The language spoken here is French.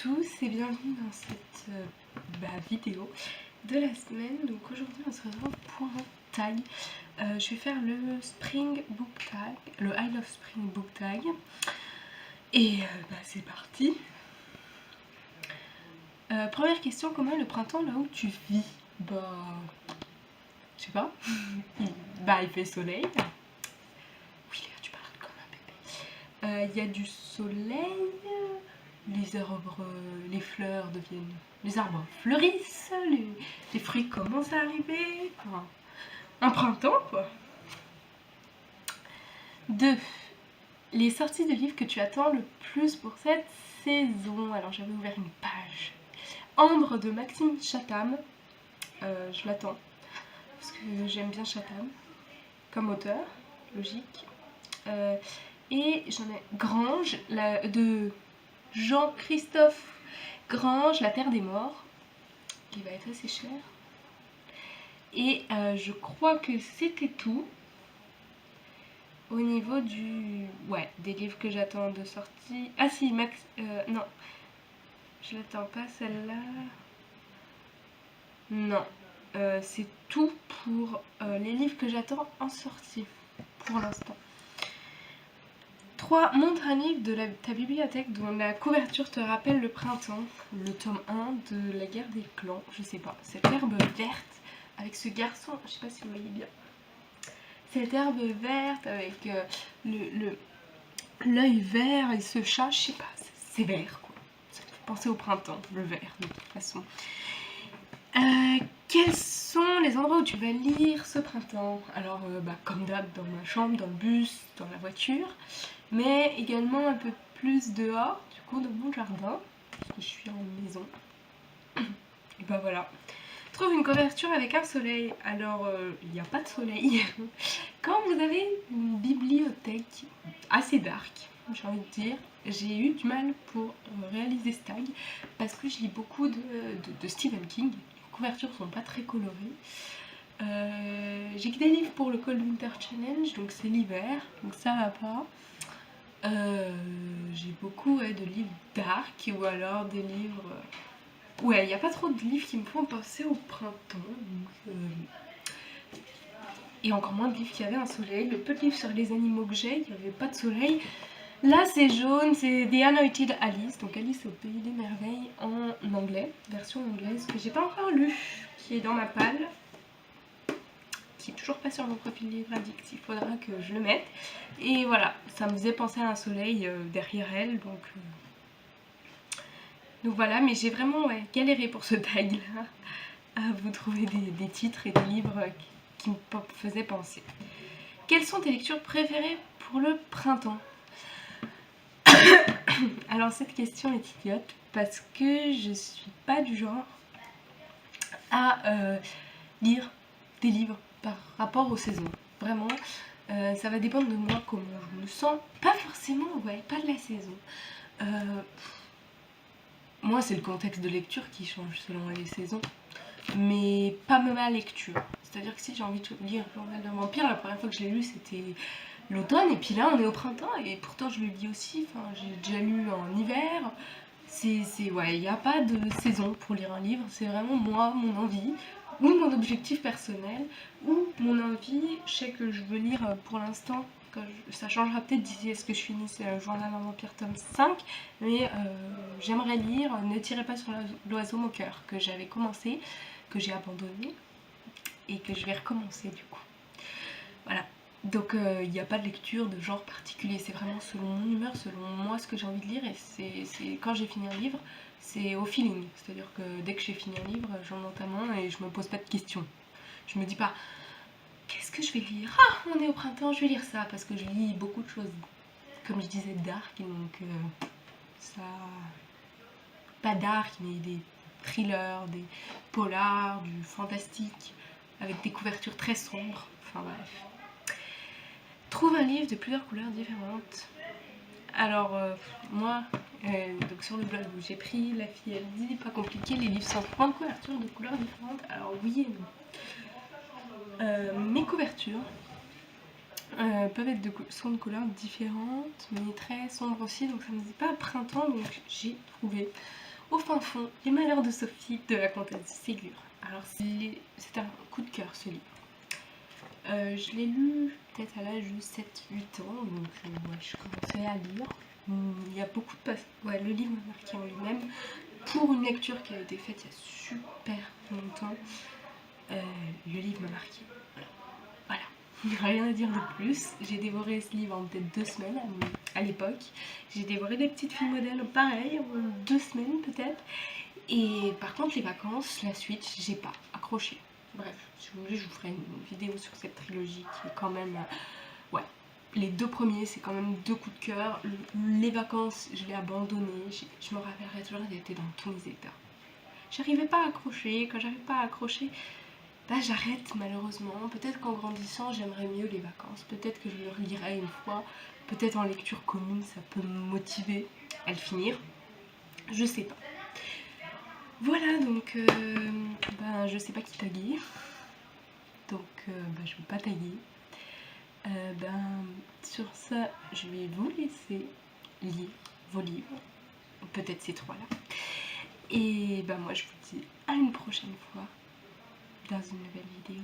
tous et bienvenue dans cette vidéo de la semaine. Donc aujourd'hui on se retrouve pour un tag. Je vais faire le Spring Book Tag, le I Love Spring Book Tag. Et c'est parti. Première question, comment est le printemps là où tu vis? Je sais pas. Il fait soleil. Oui Léa, tu parles comme un bébé. Il y a du soleil. Les arbres, les fleurs deviennent... Les arbres fleurissent, les fruits commencent à arriver. Enfin, un printemps, quoi. 2. Les sorties de livres que tu attends le plus pour cette saison. Alors, j'avais ouvert une page. Ambre de Maxime Chatham. Je l'attends. Parce que j'aime bien Chatham. Comme auteur, logique. Et j'en ai Grange, de... Jean-Christophe Grange, La Terre des Morts, qui va être assez cher. Et je crois que c'était tout au niveau des livres que j'attends de sortie. Ah si, non, je l'attends pas celle-là. Non, c'est tout pour les livres que j'attends en sortie pour l'instant. 3. Montre un livre de ta bibliothèque dont la couverture te rappelle le printemps. Le tome 1 de La Guerre des Clans, je sais pas. Cette herbe verte avec ce garçon, je sais pas si vous voyez bien. Cette herbe verte avec l'œil vert et ce chat, je sais pas, c'est vert quoi. Ça me fait penser au printemps, le vert de toute façon. Quels sont les endroits où tu vas lire ce printemps? Alors, comme d'hab, dans ma chambre, dans le bus, dans la voiture, mais également un peu plus dehors, du coup, dans mon jardin, parce que je suis en maison. Et voilà. Trouve une couverture avec un soleil. Alors, il n'y a pas de soleil. Quand vous avez une bibliothèque assez dark, j'ai envie de dire, j'ai eu du mal pour réaliser ce tag, parce que je lis beaucoup de Stephen King. Les couvertures sont pas très colorées. J'ai que des livres pour le Cold Winter Challenge, donc c'est l'hiver, donc ça va pas. J'ai beaucoup de livres dark ou alors des livres... il n'y a pas trop de livres qui me font penser au printemps. Et encore moins de livres qui avaient un soleil. Le peu de livres sur les animaux que j'ai, il n'y avait pas de soleil. Là c'est jaune, c'est The Anointed Alice, donc Alice au Pays des Merveilles en anglais, version anglaise, que j'ai pas encore lu, qui est dans ma palle, qui est toujours pas sur mon profil Livre Addict, il faudra que je le mette. Et voilà, ça me faisait penser à un soleil derrière elle, donc voilà, mais j'ai vraiment galéré pour ce tag là, à vous trouver des titres et des livres qui me faisaient penser. Quelles sont tes lectures préférées pour le printemps? Alors cette question est idiote parce que je suis pas du genre à lire des livres par rapport aux saisons. Vraiment, ça va dépendre de moi, comment je me sens. Pas forcément, pas de la saison. Moi c'est le contexte de lecture qui change selon les saisons, mais pas ma lecture. C'est-à-dire que si j'ai envie de lire Journal d'un vampire, la première fois que je l'ai lu c'était l'automne, et puis là on est au printemps, et pourtant je le lis aussi, j'ai déjà lu en hiver. Il n'y a pas de saison pour lire un livre, c'est vraiment moi, mon envie, ou mon objectif personnel, ou mon envie. Je sais que je veux lire pour l'instant, ça changera peut-être d'ici à ce que je finisse Journal d'un vampire tome 5, mais j'aimerais lire Ne tirez pas sur l'oiseau moqueur, que j'avais commencé, que j'ai abandonné, et que je vais recommencer du coup. Voilà. Donc il n'y a pas de lecture de genre particulier, c'est vraiment selon mon humeur, selon moi ce que j'ai envie de lire, et c'est quand j'ai fini un livre, c'est au feeling. C'est-à-dire que dès que j'ai fini un livre, j'en monte à main et je me pose pas de questions. Je me dis pas qu'est-ce que je vais lire? Ah, on est au printemps, je vais lire ça, parce que je lis beaucoup de choses, comme je disais, dark, donc ça... pas dark, mais des thrillers, des polars, du fantastique, avec des couvertures très sombres, enfin bref. Trouve un livre de plusieurs couleurs différentes. Alors moi, donc sur le blog où j'ai pris, la fille elle dit pas compliqué, les livres sont plein de couvertures de couleurs différentes. Alors oui et non. Mes couvertures peuvent être sont de couleurs différentes, mais très sombres aussi, donc ça me dit pas printemps, donc j'ai trouvé. Au fin fond, les malheurs de Sophie de la comtesse de Ségur. Alors c'est un coup de cœur ce livre. Je l'ai lu peut-être à l'âge de 7-8 ans, donc ouais, je commençais à lire. Il y a beaucoup de passages. Ouais, le livre m'a marqué en lui-même. Pour une lecture qui a été faite il y a super longtemps, le livre m'a marqué. Voilà. Rien à dire de plus. J'ai dévoré ce livre en peut-être 2 semaines à l'époque. J'ai dévoré des petites filles modèles pareil en 2 semaines peut-être. Et par contre les vacances, la suite, j'ai pas accroché. Bref, si vous voulez, je vous ferai une vidéo sur cette trilogie qui est quand même... ouais, les 2 premiers, c'est quand même 2 coups de cœur. Les vacances, je l'ai abandonné. Je me rappellerai toujours, j'ai été dans tous mes états. J'arrivais pas à accrocher. Quand j'arrive pas à accrocher, bah j'arrête malheureusement. Peut-être qu'en grandissant, j'aimerais mieux les vacances. Peut-être que je le relirai une fois. Peut-être en lecture commune, ça peut me motiver à le finir. Je sais pas. Voilà, donc ben, je sais pas qui taguer. Donc ben, je ne vais pas taguer. Ben, sur ça, je vais vous laisser lire vos livres. Peut-être ces 3-là. Et ben moi, je vous dis à une prochaine fois dans une nouvelle vidéo.